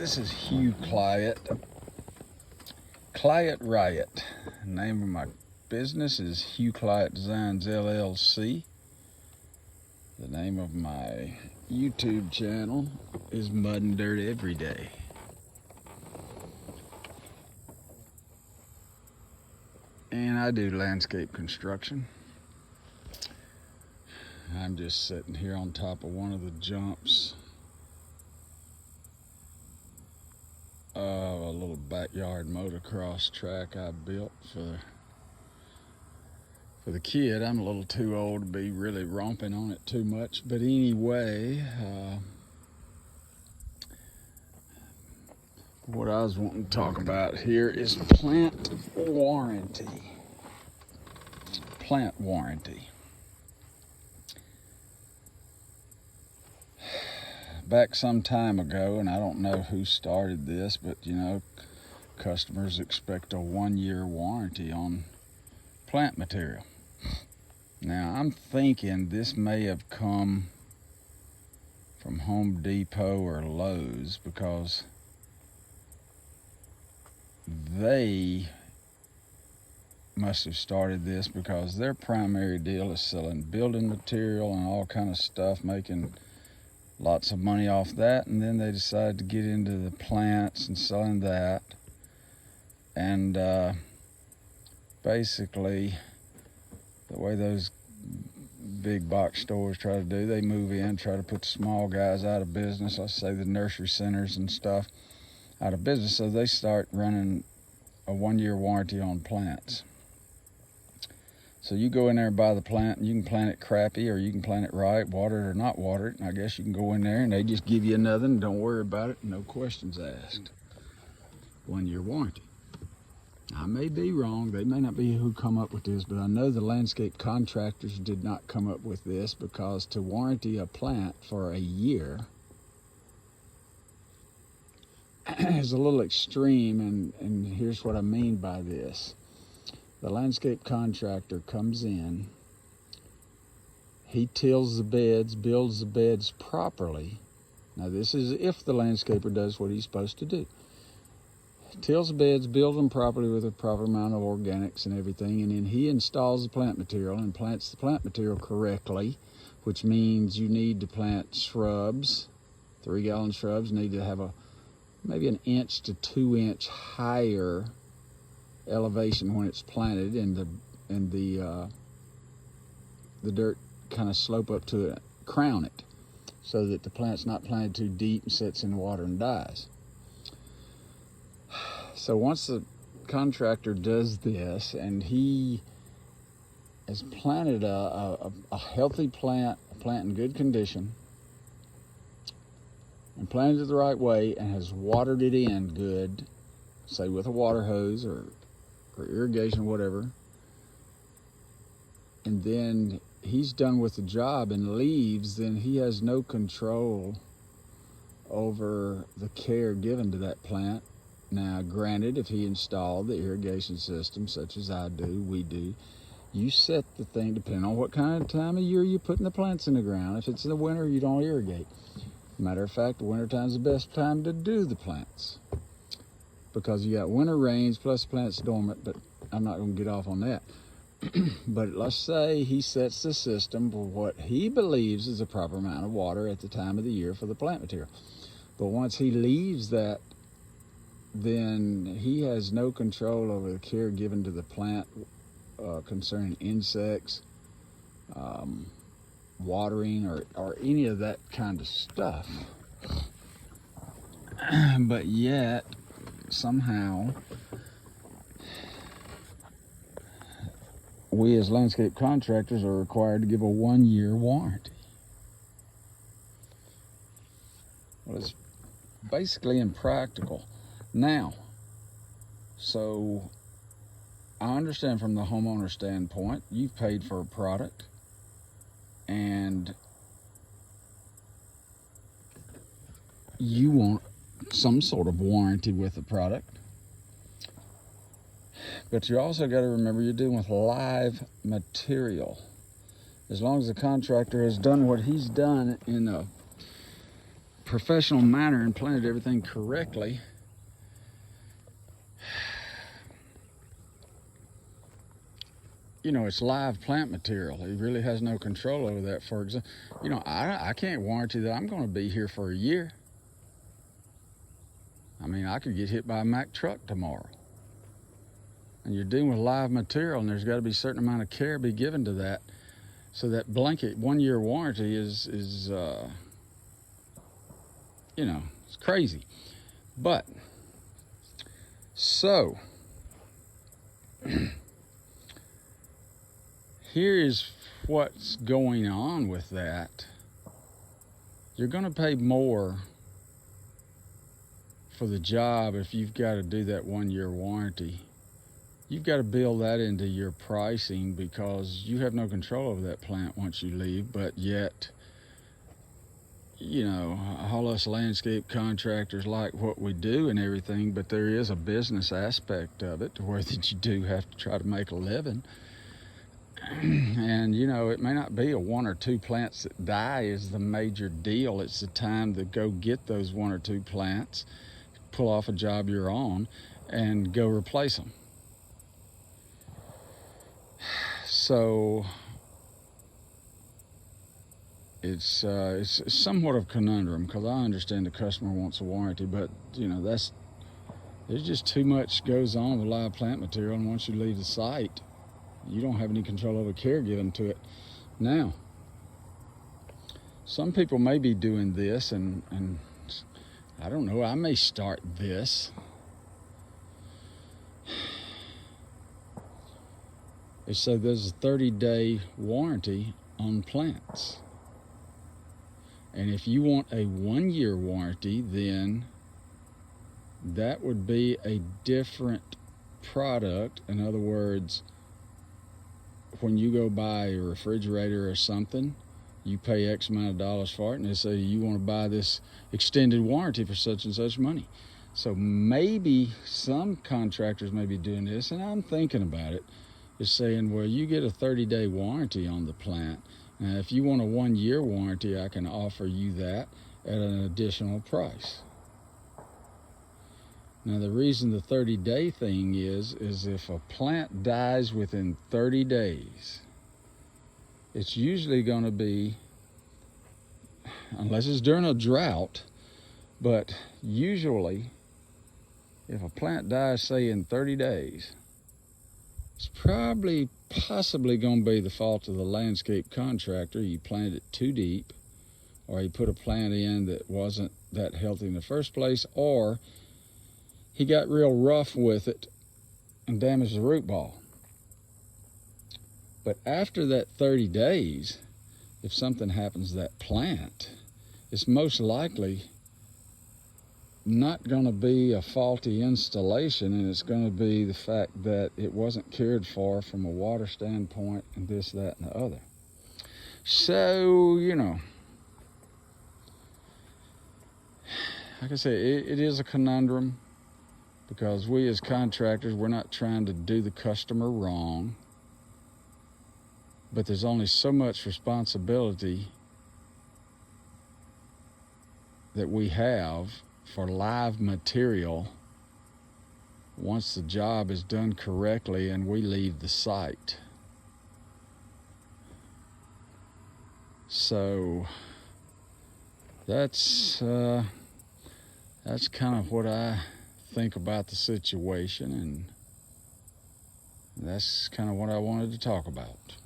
This is Hugh Client. Client Riot. The name of my business is Hugh Client Designs LLC. The name of my YouTube channel is Mud and Dirt Every Day. And I do landscape construction. I'm just sitting here on top of one of the jumps of a little backyard motocross track I built for the kid. I'm a little too old to be really romping on it too much, but anyway, what I was wanting to talk about here is plant warranty. Plant warranty. Back some time ago, and I don't know who started this, but you know, customers expect a 1-year warranty on plant material. Now, I'm thinking this may have come from Home Depot or Lowe's, because they must have started this because their primary deal is selling building material and all kind of stuff, making lots of money off that, and then they decided to get into the plants and selling that. And basically, the way those big box stores try to do, they move in, try to put the small guys out of business, let's say the nursery centers and stuff, out of business, so they start running a 1-year warranty on plants. So you go in there and buy the plant, and you can plant it crappy or you can plant it right, water it or not water it. And I guess you can go in there and they just give you another and don't worry about it, no questions asked. 1-year warranty. I may be wrong, they may not be who come up with this, but I know the landscape contractors did not come up with this, because to warranty a plant for a year is a little extreme, and here's what I mean by this. The landscape contractor comes in, he tills the beds, builds the beds properly. Now this is if the landscaper does what he's supposed to do. Tills the beds, builds them properly with a proper amount of organics and everything, and then he installs the plant material and plants the plant material correctly, which means you need to plant shrubs. 3-gallon shrubs need to have maybe an 1 to 2 inch higher elevation when it's planted, and the dirt kind of slope up to it, crown it, so that the plant's not planted too deep and sits in the water and dies. So once the contractor does this and he has planted a healthy plant, a plant in good condition, and planted it the right way, and has watered it in good, say with a water hose or irrigation, whatever, and then he's done with the job and leaves, then he has no control over the care given to that plant. Now, granted, if he installed the irrigation system, such as I do, we do, you set the thing depending on what kind of time of year you're putting the plants in the ground. If it's in the winter, you don't irrigate. Matter of fact, the winter time is the best time to do the plants, because you got winter rains plus plants dormant, but I'm not going to get off on that. But let's say he sets the system for what he believes is the proper amount of water at the time of the year for the plant material. But once he leaves that, then he has no control over the care given to the plant concerning insects, watering, or any of that kind of stuff. But yet, somehow, we as landscape contractors are required to give a 1-year warranty. Well, it's basically impractical. Now, so I understand from the homeowner standpoint, you've paid for a product and you want some sort of warranty with the product. But you also got to remember you're dealing with live material. As long as the contractor has done what he's done in a professional manner and planted everything correctly, you know, it's live plant material. He really has no control over that. For example, you know, I can't warranty that I'm going to be here for a year. I mean, I could get hit by a Mack truck tomorrow. And you're dealing with live material, and there's got to be a certain amount of care be given to that. So that blanket 1 year warranty is you know, it's crazy. But, so, here is what's going on with that. You're going to pay more for the job if you've got to do that 1 year warranty. You've got to build that into your pricing because you have no control over that plant once you leave, but yet, you know, all us landscape contractors like what we do and everything, but there is a business aspect of it to where that you do have to try to make a living. And, you know, it may not be a 1 or 2 plants that die is the major deal. It's the time to go get those 1 or 2 plants, pull off a job you're on, and go replace them. So it's somewhat of a conundrum because I understand the customer wants a warranty, but you know, there's just too much goes on with live plant material, and once you leave the site, you don't have any control over care given to it. Now, some people may be doing this, and I don't know, I may start this. They say there's a 30-day warranty on plants. And if you want a 1 year warranty, then that would be a different product. In other words, when you go buy a refrigerator or something, you pay X amount of dollars for it, and they say you want to buy this extended warranty for such and such money. So maybe some contractors may be doing this, and I'm thinking about it, is saying, well, you get a 30-day warranty on the plant. Now, if you want a 1 year warranty, I can offer you that at an additional price. Now, the reason the 30-day thing is if a plant dies within 30 days, it's usually going to be, unless it's during a drought, but usually if a plant dies, say, in 30 days, it's probably possibly going to be the fault of the landscape contractor. You planted it too deep, or he put a plant in that wasn't that healthy in the first place, or he got real rough with it and damaged the root ball. But after that 30 days, if something happens to that plant, it's most likely not going to be a faulty installation, and it's going to be the fact that it wasn't cared for from a water standpoint and this, that, and the other. So, you know, like I say, it is a conundrum because we as contractors, we're not trying to do the customer wrong, but there's only so much responsibility that we have for live material once the job is done correctly and we leave the site. So that's kind of what I think about the situation, and that's kind of what I wanted to talk about.